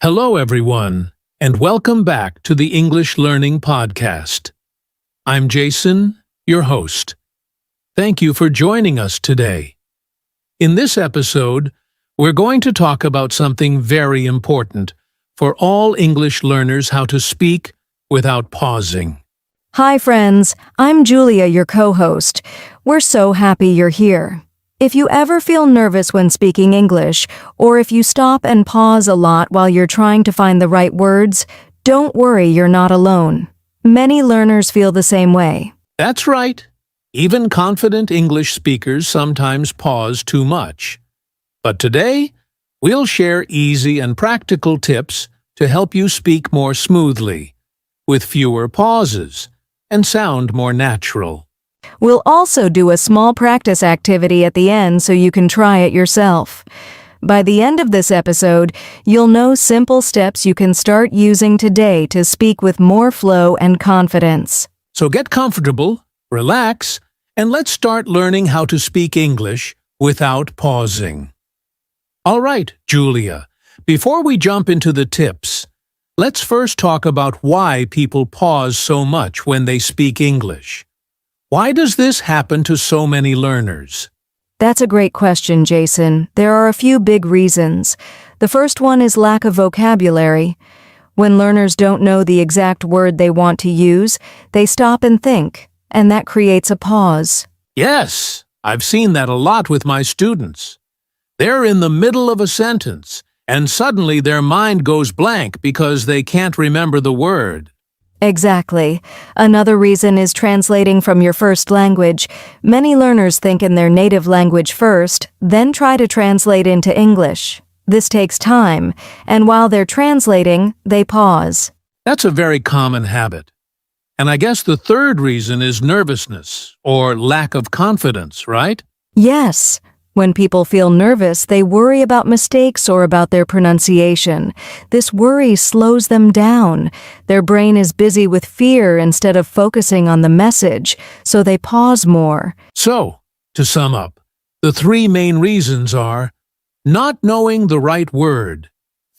Hello, everyone, and welcome back to the English Learning Podcast. I'm Jason, your host. Thank you for joining us today. In this episode, we're going to talk about something very important for all English learners: how to speak without pausing. Hi, friends. I'm Julia, your co-host. We're so happy you're here. If you ever feel nervous when speaking English, or if you stop and pause a lot while you're trying to find the right words, don't worry, you're not alone. Many learners feel the same way. That's right. Even confident English speakers sometimes pause too much. But today, we'll share easy and practical tips to help you speak more smoothly, with fewer pauses, and sound more natural. We'll also do a small practice activity at the end so you can try it yourself. By the end of this episode, you'll know simple steps you can start using today to speak with more flow and confidence. So get comfortable, relax, and let's start learning how to speak English without pausing. All right, Julia, before we jump into the tips, let's first talk about why people pause so much when they speak English. Why does this happen to so many learners? That's a great question, Jason. There are a few big reasons. The first one is lack of vocabulary. When learners don't know the exact word they want to use, they stop and think, and that creates a pause. Yes, I've seen that a lot with my students. They're in the middle of a sentence, and suddenly their mind goes blank because they can't remember the word. Exactly. Another reason is translating from your first language. Many learners think in their native language first, then try to translate into English. This takes time, and while they're translating, they pause. That's a very common habit. And I guess the third reason is nervousness or lack of confidence, right? Yes. When people feel nervous, they worry about mistakes or about their pronunciation. This worry slows them down. Their brain is busy with fear instead of focusing on the message, so they pause more. So, to sum up, the three main reasons are not knowing the right word,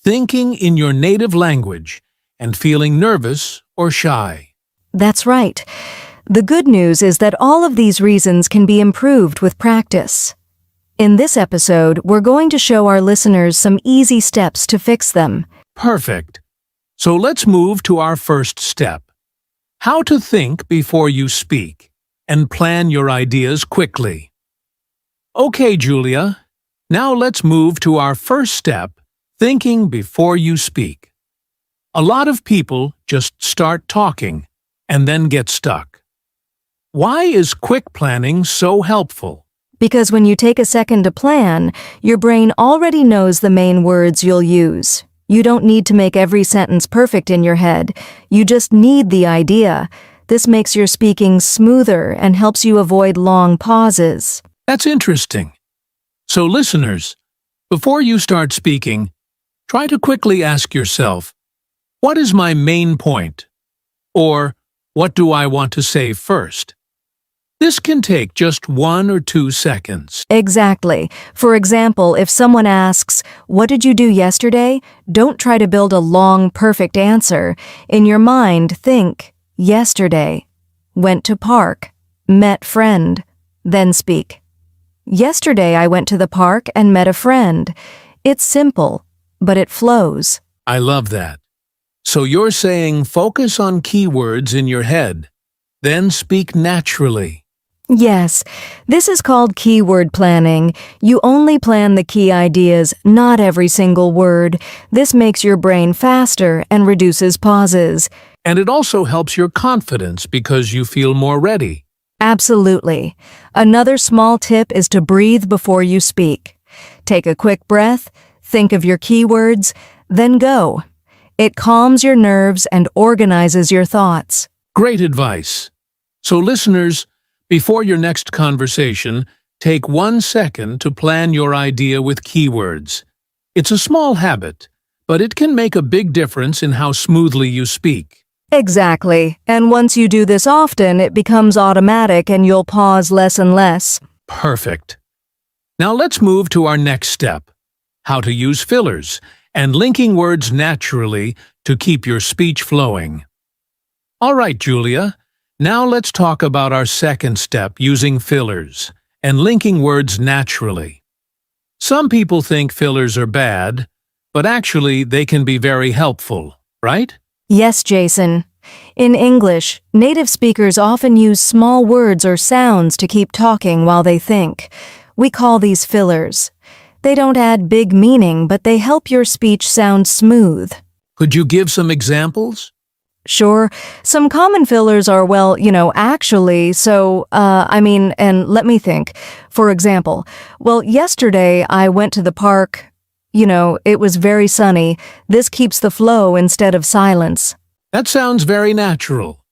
thinking in your native language, and feeling nervous or shy. That's right. The good news is that all of these reasons can be improved with practice. In this episode, we're going to show our listeners some easy steps to fix them. Perfect. So let's move to our first step: how to think before you speak and plan your ideas quickly. Okay, Julia, now let's move to our first step: thinking before you speak. A lot of people just start talking and then get stuck. Why is quick planning so helpful? Because when you take a second to plan, your brain already knows the main words you'll use. You don't need to make every sentence perfect in your head. You just need the idea. This makes your speaking smoother and helps you avoid long pauses. That's interesting. So listeners, before you start speaking, try to quickly ask yourself, what is my main point? Or, what do I want to say first? This can take just 1 or 2 seconds. Exactly. For example, if someone asks, "What did you do yesterday?" don't try to build a long, perfect answer. In your mind, think, "Yesterday. Went to park. Met friend." Then speak. "Yesterday I went to the park and met a friend." It's simple, but it flows. I love that. So you're saying focus on keywords in your head, then speak naturally. Yes, this is called keyword planning. You only plan the key ideas, not every single word. This makes your brain faster and reduces pauses. And it also helps your confidence because you feel more ready. Absolutely. Another small tip is to breathe before you speak. Take a quick breath, think of your keywords, then go. It calms your nerves and organizes your thoughts. Great advice. So listeners, before your next conversation, take 1 second to plan your idea with keywords. It's a small habit, but it can make a big difference in how smoothly you speak. Exactly. And once you do this often, it becomes automatic and you'll pause less and less. Perfect. Now let's move to our next step: how to use fillers and linking words naturally to keep your speech flowing. All right, Julia. Now let's talk about our second step, using fillers and linking words naturally. Some people think fillers are bad, but actually they can be very helpful, right? Yes, Jason. In English, native speakers often use small words or sounds to keep talking while they think. We call these fillers. They don't add big meaning, but they help your speech sound smooth. Could you give some examples? Sure, some common fillers are, actually, and let me think. For example, yesterday I went to the park. It was very sunny. This keeps the flow instead of silence. That sounds very natural.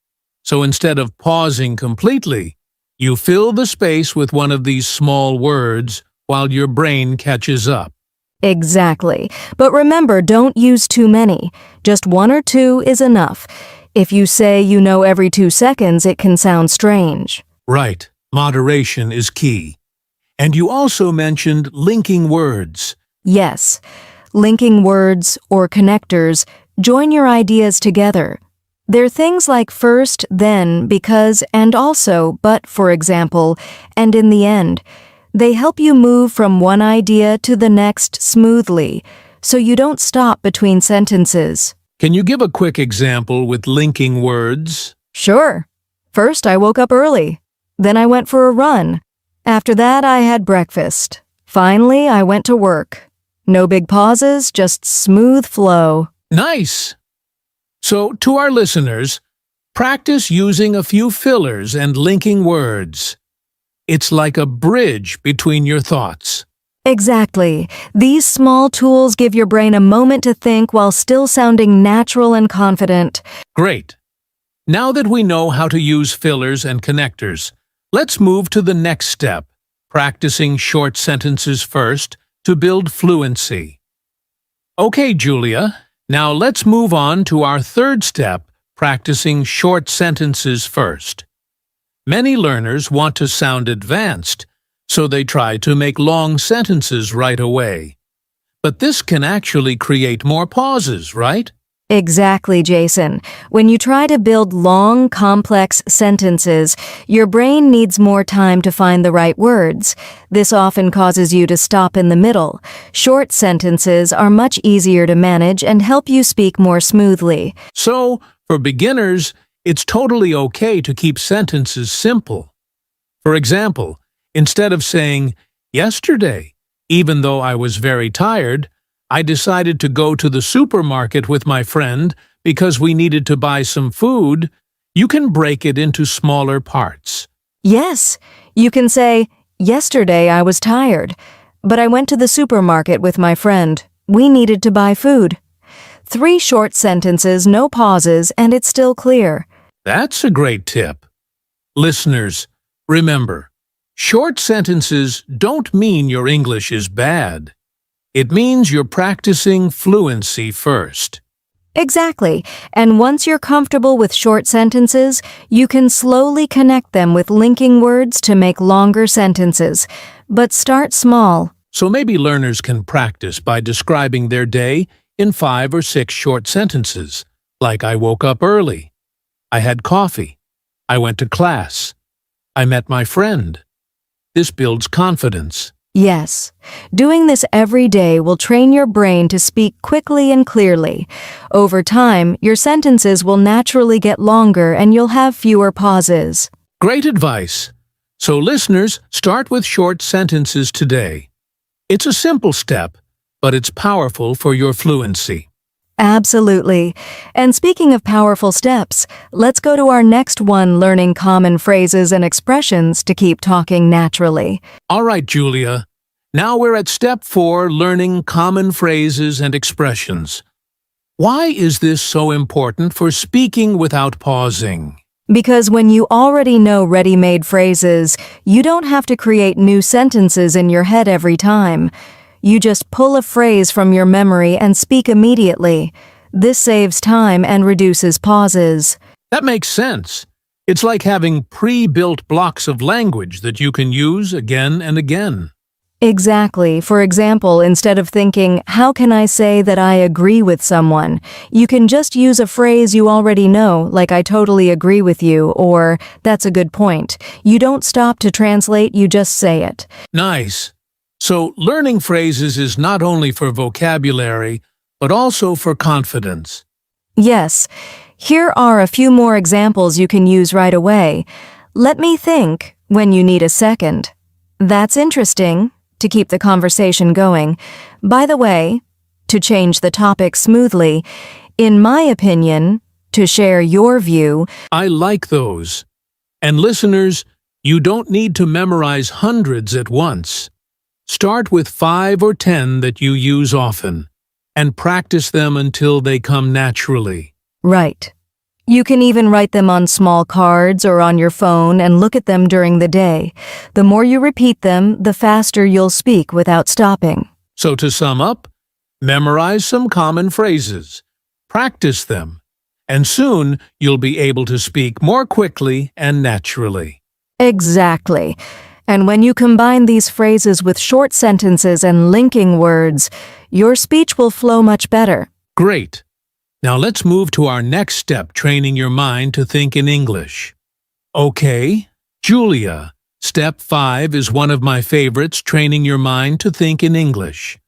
So instead of pausing completely, you fill the space with one of these small words while your brain catches up. Exactly. But remember, don't use too many. Just one or two is enough. If you say every 2 seconds, it can sound strange. Right. Moderation is key. And you also mentioned linking words. Yes. Linking words, or connectors, join your ideas together. They're things like first, then, because, and also, but, for example, and in the end. They help you move from one idea to the next smoothly, so you don't stop between sentences. Can you give a quick example with linking words? Sure. First, I woke up early. Then I went for a run. After that, I had breakfast. Finally, I went to work. No big pauses, just smooth flow. Nice! So, to our listeners, practice using a few fillers and linking words. It's like a bridge between your thoughts. Exactly. These small tools give your brain a moment to think while still sounding natural and confident. Great. Now that we know how to use fillers and connectors, let's move to the next step, practicing short sentences first to build fluency. Okay, Julia, now let's move on to our third step, practicing short sentences first. Many learners want to sound advanced, so they try to make long sentences right away. But this can actually create more pauses, right? Exactly, Jason. When you try to build long, complex sentences, your brain needs more time to find the right words. This often causes you to stop in the middle. Short sentences are much easier to manage and help you speak more smoothly. So, for beginners, it's totally okay to keep sentences simple. For example, instead of saying, "Yesterday, even though I was very tired, I decided to go to the supermarket with my friend because we needed to buy some food," you can break it into smaller parts. Yes, you can say, "Yesterday I was tired, but I went to the supermarket with my friend. We needed to buy food." 3 short sentences, no pauses, and it's still clear. That's a great tip. Listeners, remember, short sentences don't mean your English is bad. It means you're practicing fluency first. Exactly, and once you're comfortable with short sentences, you can slowly connect them with linking words to make longer sentences. But start small. So maybe learners can practice by describing their day in 5 or 6 short sentences, like I woke up early, I had coffee, I went to class, I met my friend. This builds confidence. Yes, doing this every day will train your brain to speak quickly and clearly. Over time, your sentences will naturally get longer and you'll have fewer pauses. Great advice. So listeners, start with short sentences today. It's a simple step, but it's powerful for your fluency. Absolutely. And speaking of powerful steps, let's go to our next one, learning common phrases and expressions to keep talking naturally. All right, Julia. Now we're at step 4, learning common phrases and expressions. Why is this so important for speaking without pausing? Because when you already know ready-made phrases, you don't have to create new sentences in your head every time. You just pull a phrase from your memory and speak immediately. This saves time and reduces pauses. That makes sense. It's like having pre-built blocks of language that you can use again and again. Exactly. For example, instead of thinking, how can I say that I agree with someone? You can just use a phrase you already know, like I totally agree with you, or that's a good point. You don't stop to translate, you just say it. Nice. So, learning phrases is not only for vocabulary, but also for confidence. Yes. Here are a few more examples you can use right away. Let me think when you need a second. That's interesting. To keep the conversation going. By the way, to change the topic smoothly, in my opinion, to share your view. I like those. And listeners, you don't need to memorize hundreds at once. Start with 5 or 10 that you use often, and practice them until they come naturally. Right. You can even write them on small cards or on your phone and look at them during the day. The more you repeat them, the faster you'll speak without stopping. So to sum up, memorize some common phrases, practice them, and soon you'll be able to speak more quickly and naturally. Exactly. And when you combine these phrases with short sentences and linking words, your speech will flow much better. Great. Now let's move to our next step, training your mind to think in English. Okay, Julia, step 5 is one of my favorites, training your mind to think in English.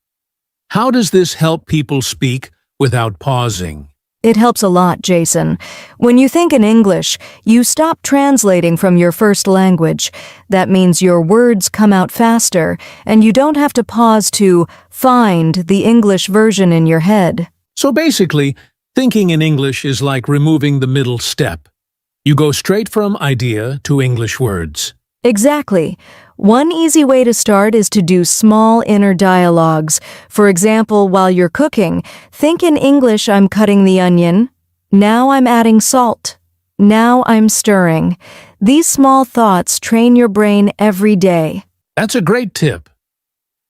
How does this help people speak without pausing? It helps a lot, Jason. When you think in English, you stop translating from your first language. That means your words come out faster, and you don't have to pause to find the English version in your head. So basically, thinking in English is like removing the middle step. You go straight from idea to English words. Exactly. One easy way to start is to do small inner dialogues. For example, while you're cooking, think in English, I'm cutting the onion. Now I'm adding salt. Now I'm stirring. These small thoughts train your brain every day. That's a great tip.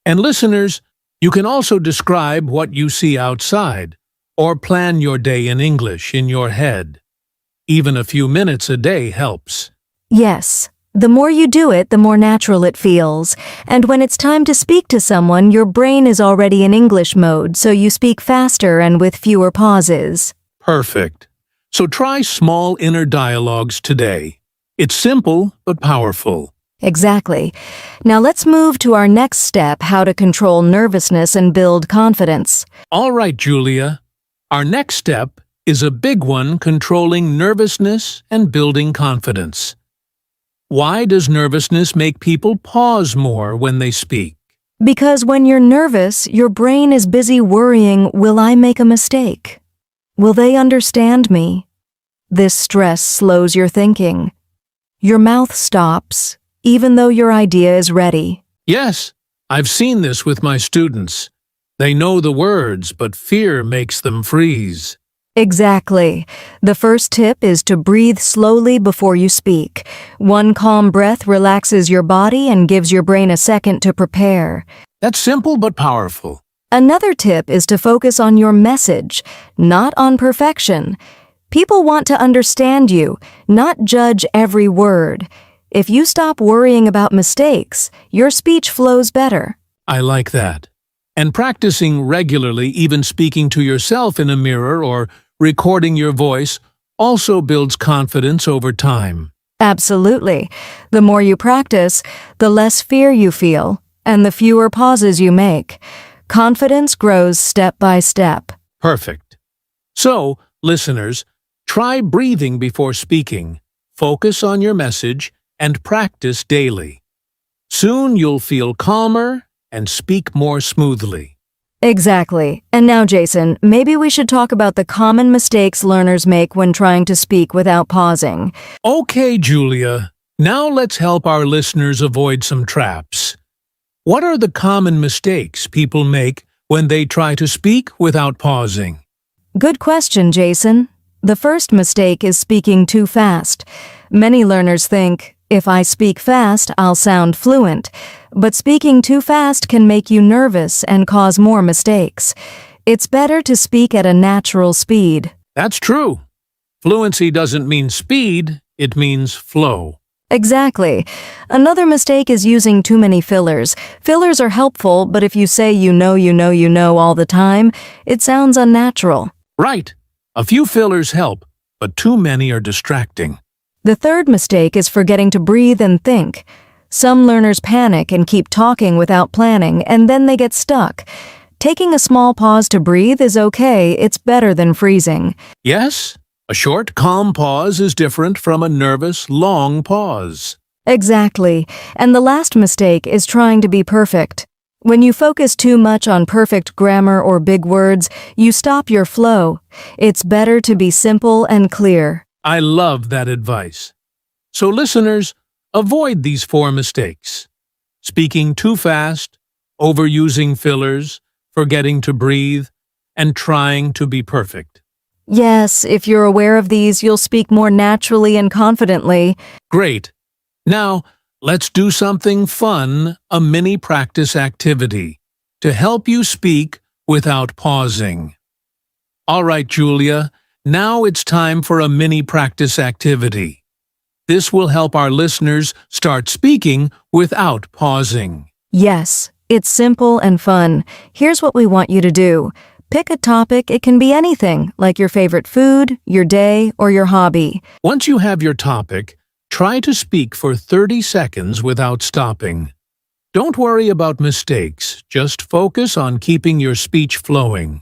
And listeners, you can also describe what you see outside, or plan your day in English in your head. Even a few minutes a day helps. Yes. The more you do it, the more natural it feels. And when it's time to speak to someone, your brain is already in English mode, so you speak faster and with fewer pauses. Perfect. So try small inner dialogues today. It's simple but powerful. Exactly. Now let's move to our next step, how to control nervousness and build confidence. All right, Julia. Our next step is a big one, controlling nervousness and building confidence. Why does nervousness make people pause more when they speak? Because when you're nervous, your brain is busy worrying, will I make a mistake? Will they understand me? This stress slows your thinking. Your mouth stops, even though your idea is ready. Yes, I've seen this with my students. They know the words, but fear makes them freeze. Exactly. The first tip is to breathe slowly before you speak. One calm breath relaxes your body and gives your brain a second to prepare. That's simple but powerful. Another tip is to focus on your message, not on perfection. People want to understand you, not judge every word. If you stop worrying about mistakes, your speech flows better. I like that. And practicing regularly, even speaking to yourself in a mirror or recording your voice, also builds confidence over time. Absolutely. The more you practice, the less fear you feel, and the fewer pauses you make. Confidence grows step by step. Perfect. So, listeners, try breathing before speaking, focus on your message, and practice daily. Soon you'll feel calmer and speak more smoothly. Exactly. And now, Jason, maybe we should talk about the common mistakes learners make when trying to speak without pausing. Okay, Julia. Now let's help our listeners avoid some traps. What are the common mistakes people make when they try to speak without pausing? Good question, Jason. The first mistake is speaking too fast. Many learners think, if I speak fast, I'll sound fluent. But speaking too fast can make you nervous and cause more mistakes. It's better to speak at a natural speed. That's true. Fluency doesn't mean speed, it means flow. Exactly. Another mistake is using too many fillers. Fillers are helpful, but if you say you know all the time, it sounds unnatural. Right. A few fillers help, but too many are distracting. The third mistake is forgetting to breathe and think. Some learners panic and keep talking without planning, and then they get stuck. Taking a small pause to breathe is okay, it's better than freezing. Yes, a short, calm pause is different from a nervous, long pause. Exactly. And the last mistake is trying to be perfect. When you focus too much on perfect grammar or big words, you stop your flow. It's better to be simple and clear. I love that advice. So listeners, avoid these 4 mistakes: speaking too fast, overusing fillers, forgetting to breathe, and trying to be perfect. Yes, if you're aware of these, you'll speak more naturally and confidently. Great. Now, let's do something fun, a mini practice activity, to help you speak without pausing. All right, Julia, now it's time for a mini practice activity. This will help our listeners start speaking without pausing. Yes, it's simple and fun. Here's what we want you to do. Pick a topic. It can be anything, like your favorite food, your day, or your hobby. Once you have your topic, try to speak for 30 seconds without stopping. Don't worry about mistakes, just focus on keeping your speech flowing.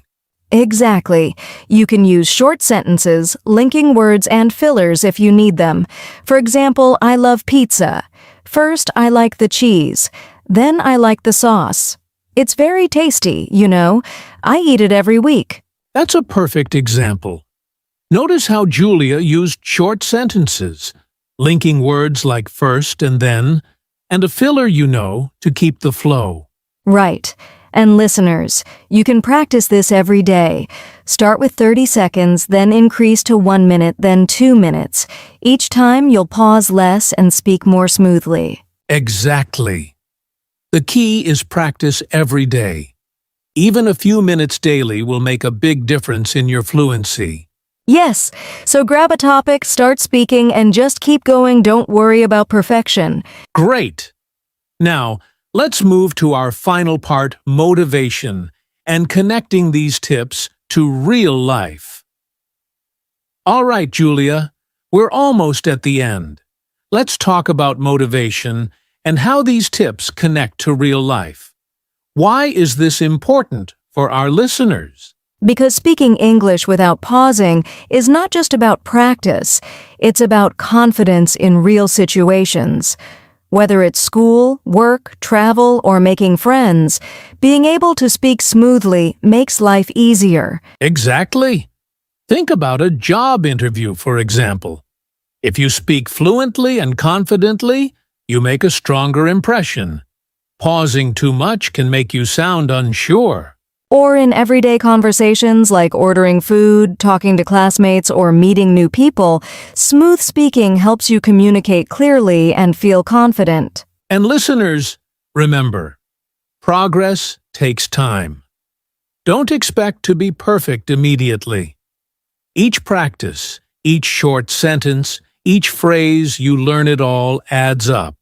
Exactly. You can use short sentences, linking words and fillers if you need them. For example, I love pizza. First, I like the cheese. Then I like the sauce. It's very tasty, you know. I eat it every week. That's a perfect example. Notice how Julia used short sentences, linking words like first and then, and a filler, to keep the flow. Right. And listeners, you can practice this every day. Start with 30 seconds, then increase to 1 minute, then 2 minutes. Each time you'll pause less and speak more smoothly. Exactly. The key is practice every day. Even a few minutes daily will make a big difference in your fluency. Yes, so grab a topic, start speaking, and just keep going. Don't worry about perfection. Great! Now, let's move to our final part, motivation, and connecting these tips to real life. All right, Julia, we're almost at the end. Let's talk about motivation and how these tips connect to real life. Why is this important for our listeners? Because speaking English without pausing is not just about practice, it's about confidence in real situations. Whether it's school, work, travel, or making friends, being able to speak smoothly makes life easier. Exactly. Think about a job interview, for example. If you speak fluently and confidently, you make a stronger impression. Pausing too much can make you sound unsure. Or in everyday conversations like ordering food, talking to classmates, or meeting new people, smooth speaking helps you communicate clearly and feel confident. And listeners, remember, progress takes time. Don't expect to be perfect immediately. Each practice, each short sentence, each phrase, you learn it all adds up.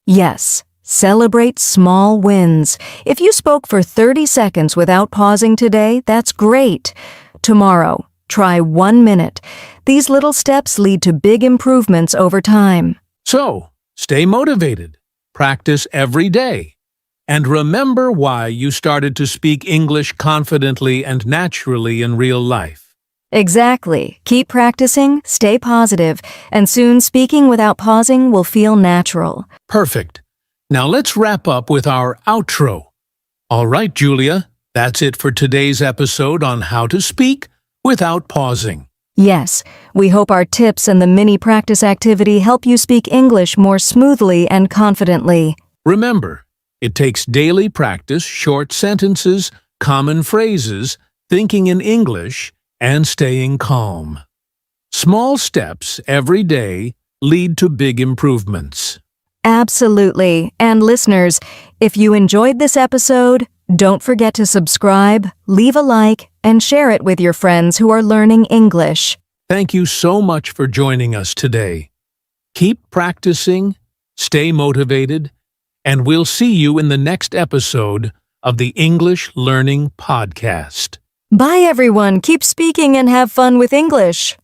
Yes. Celebrate small wins. If you spoke for 30 seconds without pausing today, that's great. Tomorrow, try 1 minute. These little steps lead to big improvements over time. So, stay motivated. Practice every day. And remember why you started to speak English confidently and naturally in real life. Exactly. Keep practicing, stay positive, and soon speaking without pausing will feel natural. Perfect. Now let's wrap up with our outro. All right, Julia, that's it for today's episode on how to speak without pausing. Yes, we hope our tips and the mini practice activity help you speak English more smoothly and confidently. Remember, it takes daily practice, short sentences, common phrases, thinking in English, and staying calm. Small steps every day lead to big improvements. Absolutely. And listeners, if you enjoyed this episode, don't forget to subscribe, leave a like, and share it with your friends who are learning English. Thank you so much for joining us today. Keep practicing, stay motivated, and we'll see you in the next episode of the English Learning Podcast. Bye, everyone. Keep speaking and have fun with English.